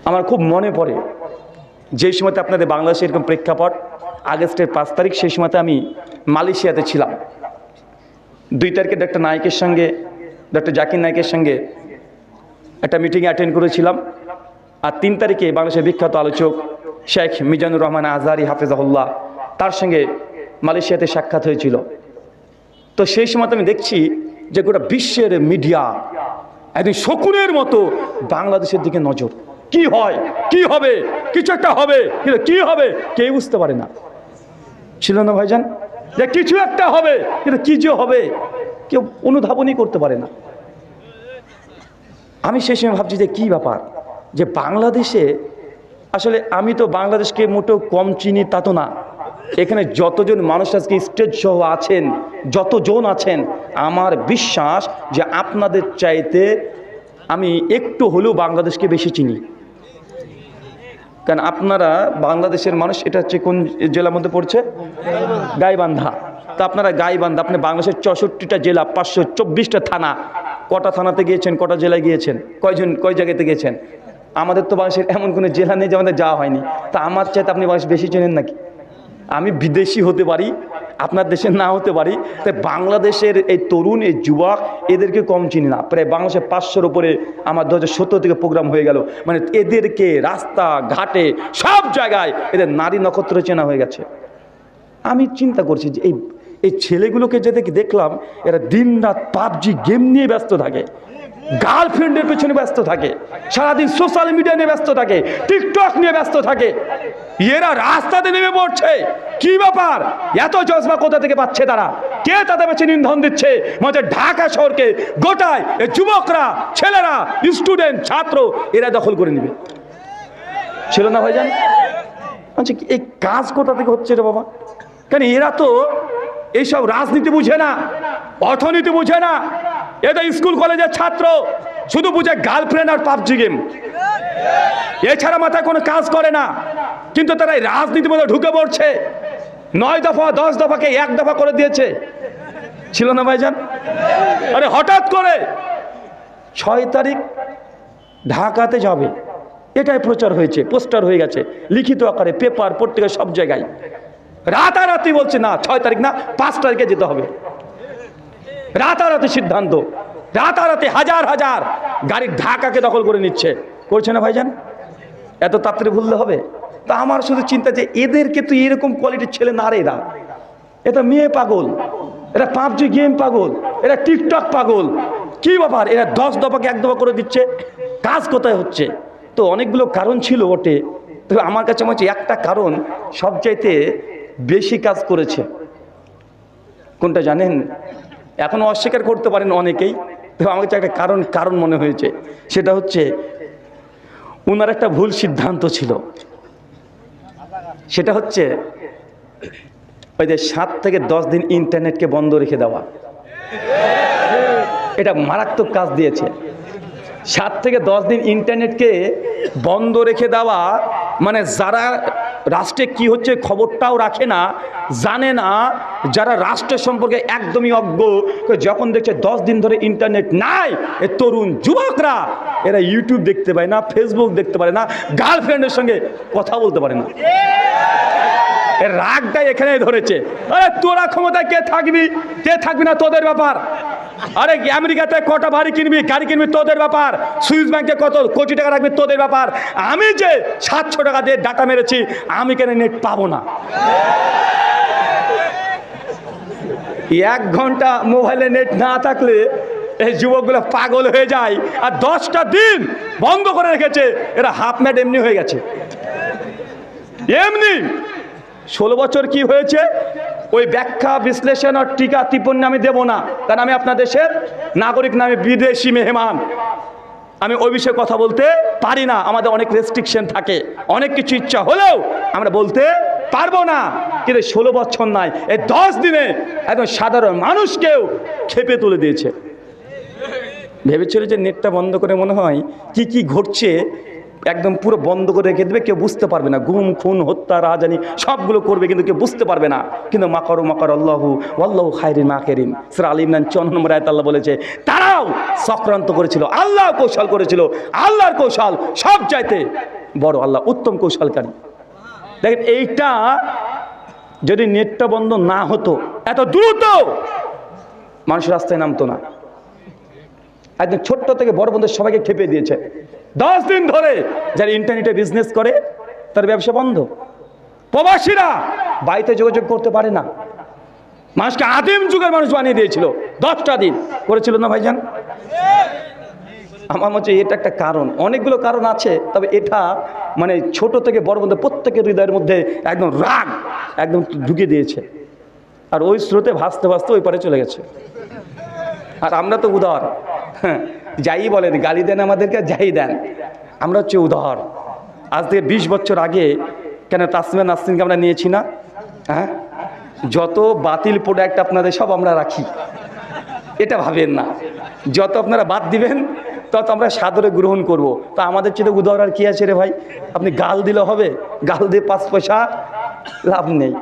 আমার খুব মনে পড়ে যেই সময়তে আপনাদের বাংলাদেশে এরকম প্রেক্ষাপট আগস্টের 5 তারিখ, সেই সময়তে আমি মালয়েশিয়াতে ছিলাম। 2 তারিখে ডক্টর নায়েকের সঙ্গে, ডক্টর জাকির নায়েকের সঙ্গে একটা মিটিংয়ে অ্যাটেন্ড করেছিলাম। আর 3 তারিখে বাংলাদেশের বিখ্যাত আলোচক শেখ মিজানুর রহমান আজহারি হাফেজাহুল্লাহ, তার সঙ্গে মালয়েশিয়াতে সাক্ষাৎ হয়েছিল। তো সেই সময় আমি দেখছি যে গোটা বিশ্বের মিডিয়া একদিন শকুনের মতো বাংলাদেশের দিকে নজর। কি হয়, কি হবে, কিছু একটা হবে, কিন্তু কি হবে কেউ বুঝতে পারে না। ছিল না ভাইজান যে কিছু একটা হবে, কিন্তু কি যে হবে কেউ অনুধাবনই করতে পারে না। আমি সেই সময় ভাবছি যে কি ব্যাপার, যে বাংলাদেশে আসলে আমি তো বাংলাদেশকে মোটেও কম চিনি তা তো না। এখানে যতজন মানুষ আজকে স্টেজ সহ আছেন, যতজন আছেন, আমার বিশ্বাস যে আপনাদের চাইতে আমি একটু হলেও বাংলাদেশকে বেশি চিনি। কারণ আপনারা বাংলাদেশের মানুষ, এটা হচ্ছে কোন জেলার মধ্যে পড়ছে? গাইবান্ধা। তা আপনারা গাইবান্ধা, আপনি বাংলাদেশের 64টা জেলা, 524টা থানা, কটা থানাতে গিয়েছেন, কটা জেলায় গিয়েছেন, কয় জায়গাতে গিয়েছেন? আমাদের তো বাংলাদেশের এমন কোনো জেলা নেই যে আমাদের যাওয়া হয়নি। তা আমার চাইতে আপনি বাংলাদেশ বেশি চেনেন নাকি? আমি বিদেশি হতে পারি, আপনার দেশের না হতে পারি, তাই বাংলাদেশের এই তরুণ, এই যুবক, এদেরকে কম চিনি না। প্রায় বাংলাদেশের 500-র উপরে আমার 2017 থেকে প্রোগ্রাম হয়ে গেল। মানে এদেরকে রাস্তা ঘাটে সব জায়গায় এদের নারী নক্ষত্র চেনা হয়ে গেছে। আমি চিন্তা করছি যে এই ছেলেগুলোকে যে দেখলাম, এরা দিন রাত পাবজি গেম নিয়ে ব্যস্ত থাকে, গার্লফ্রেন্ডের পেছনে ব্যস্ত থাকে, সারাদিন সোশ্যাল মিডিয়া নিয়ে ব্যস্ত থাকে, টিকটক নিয়ে ব্যস্ত থাকে। এরা রাস্তাতে নেমে পড়ছে, কি ব্যাপার? এত জজবা কোথা থেকে পাচ্ছে তারা? কে তাদের পেছনে ইন্ধন দিচ্ছে? মানে ঢাকা শহরকে গোটায় এই যুবকরা, ছেলেরা, স্টুডেন্ট, ছাত্র, এরা দখল করে নেবে। ছিল না ভাইজান? আচ্ছা, এই কাজ কোথা থেকে হচ্ছে রে বাবা? কেন এরা তো এইসব রাজনীতি বুঝে না, অর্থনীতি বুঝে না। এটা স্কুল কলেজের ছাত্র, শুধু বুঝে গার্লফ্রেন্ড আর পাবজি গেম, এছাড়া মাথায় কোনো কাজ করে না। কিন্তু তারা এই রাজনীতির মধ্যে ঢুকে পড়ছে। 9 দফা 10 দফাকে 1 দফা করে দিয়েছে। ছিল না ভাইজান? আরে হঠাৎ করে 6 তারিখ ঢাকাতে যাবে, এটাই প্রচার হয়েছে, পোস্টার হয়ে গেছে, লিখিত আকারে, পেপার, পত্রিকা, সব জায়গায়। রাতারাতি বলছে না 6 তারিখ না, 5 তারিখে যেতে হবে। রাতারাতি সিদ্ধান্ত, রাতারাতি হাজার হাজার গাড়ি ঢাকাকে দখল করে নিচ্ছে। করছে না ভাইজান? এত তাড়াতাড়ি ভুললে হবে? তা আমার শুধু চিন্তা যে এদেরকে তো এরকম কোয়ালিটির ছেলে না রে, এটা মেয়ে পাগল, এরা পাবজি গেম পাগল, এরা টিকটক পাগল। কি ব্যাপার? এরা 10 দফাকে 1 দফা করে দিচ্ছে। কাজ কোথায় হচ্ছে? তো অনেকগুলো কারণ ছিল ওটে। তো আমার কাছে মনে হচ্ছে একটা কারণ সবচাইতে বেশি কাজ করেছে। কোনটা জানেন? এখনো অস্বীকার করতে পারেন অনেকেই। তো আমার কাছে একটা কারণ মনে হয়েছে। সেটা হচ্ছে ওনার একটা ভুল সিদ্ধান্ত ছিল। সেটা হচ্ছে ওই যে 7 থেকে 10 দিন ইন্টারনেটকে বন্ধ রেখে দেওয়া। এটা মারাত্মক কাজ দিয়েছে। 7 থেকে 10 দিন ইন্টারনেটকে বন্ধ রেখে দেওয়া, মানে যারা রাষ্ট্রে কি হচ্ছে খবরটাও রাখে না, জানে না, যারা রাষ্ট্রের সম্পর্কে একদমই অজ্ঞ, যখন দেখছে 10 দিন ধরে ইন্টারনেট নাই, এ তরুণ যুবকরা এরা ইউটিউব দেখতে পায় না, ফেসবুক দেখতে পারে না, গার্লফ্রেন্ডের সঙ্গে কথা বলতে পারে না। এর রাগটাই এখানেই ধরেছে। আরে তোরা ক্ষমতায় কে থাকবি না, তোদের ব্যাপার। আরে আমেরিকাতে কটা গাড়ি কিনবি তোদের ব্যাপার। সুইস ব্যাংকে কত কোটি টাকা রাখবি তোদের ব্যাপার। আমি যে 700 টাকা দিয়ে ডাটা মেরেছি, আমি কেন নেট পাবো না? 1 ঘন্টা মোবাইলে নেট না থাকলে এই যুবকগুলো পাগল হয়ে যায়। আর 10টা দিন বন্ধ করে রেখেছে, এরা হাফ ম্যাড এমনি হয়ে গেছে। এমনি 16 বছর কি হয়েছে ওই ব্যাখ্যা বিশ্লেষণ আর টিকা টিপ্পণী আমি দেব না, কারণ আমি আপনার দেশের নাগরিক না, আমি বিদেশি মেহমান। আমি ওই বিষয়ে কথা বলতে পারি না। আমাদের অনেক রেস্ট্রিকশন থাকে, অনেক কিছু ইচ্ছা হলেও আমরা বলতে পারবো না। কিন্তু 16 বছর নয়, এই 10 দিনে একদম সাধারণ মানুষকেও খেপে তুলে দিয়েছে। ভেবেছিল যে নেটটা বন্ধ করে মনে হয় কি ঘটছে একদম পুরো বন্ধ করে রেখে দেবে, কেউ বুঝতে পারবে না। গুম, খুন, হত্যা, রাজধানী সবগুলো করবে, কিন্তু কেউ বুঝতে পারবে না। কিন্তু মাকার আল্লাহু ওয়াল্লাহু খায়রুল মাকিরিন। সূরা আল ইমরান 54 নম্বর আয়াতে আল্লাহ বলেছে, তারাও চক্রান্ত করেছিল, আল্লাহ কৌশল করেছিল। আল্লাহর কৌশল সব চাইতে বড় আল্লাহ উত্তম কৌশলকারী। দেখেন এইটা যদি নেটটা বন্ধ না হতো এত দ্রুত মানুষ রাস্তায় নামতো না। একদম ছোট্ট থেকে বড় বন্ধু সবাইকে খেপে দিয়েছে। 10 দিন ধরে যারা ইন্টারনেটে বিজনেস করে তার ব্যবসা বন্ধ। প্রবাসীরা বাড়িতে যোগাযোগ করতে পারে না। মানুষকে আদিম যুগের মানুষ বানিয়ে দিয়েছিল। 10টা দিন করেছিল না ভাইজান? আমার মতে এটা একটা কারণ, অনেকগুলো কারণ আছে, তবে এটা মানে ছোট থেকে বড় বন্ধু প্রত্যেকের হৃদয়ের মধ্যে একদম রাগ একদম ঢুকিয়ে দিয়েছে। আর ওই স্রোতে ভাসতে ভাসতে ওই পারে চলে গেছে। আর আমরা তো উদার, হ্যাঁ, যাই বলেন, গালি দেন আমাদেরকে, যাই দেন, আমরা হচ্ছে উদার। আজ থেকে 20 বছর আগে কেন তাসমিয়া নাসরিনকে আমরা নিয়েছি না? হ্যাঁ, যত বাতিল প্রোডাক্ট আপনাদের সব আমরা রাখি, এটা ভাবেন না। যত আপনারা বাদ দিবেন তত আমরা সাদরে গ্রহণ করব। তা আমাদের চেয়ে উদার আর কি আছে রে ভাই? আপনি গাল দিলে হবে? গাল দিয়ে 5 পয়সা লাভ নেই।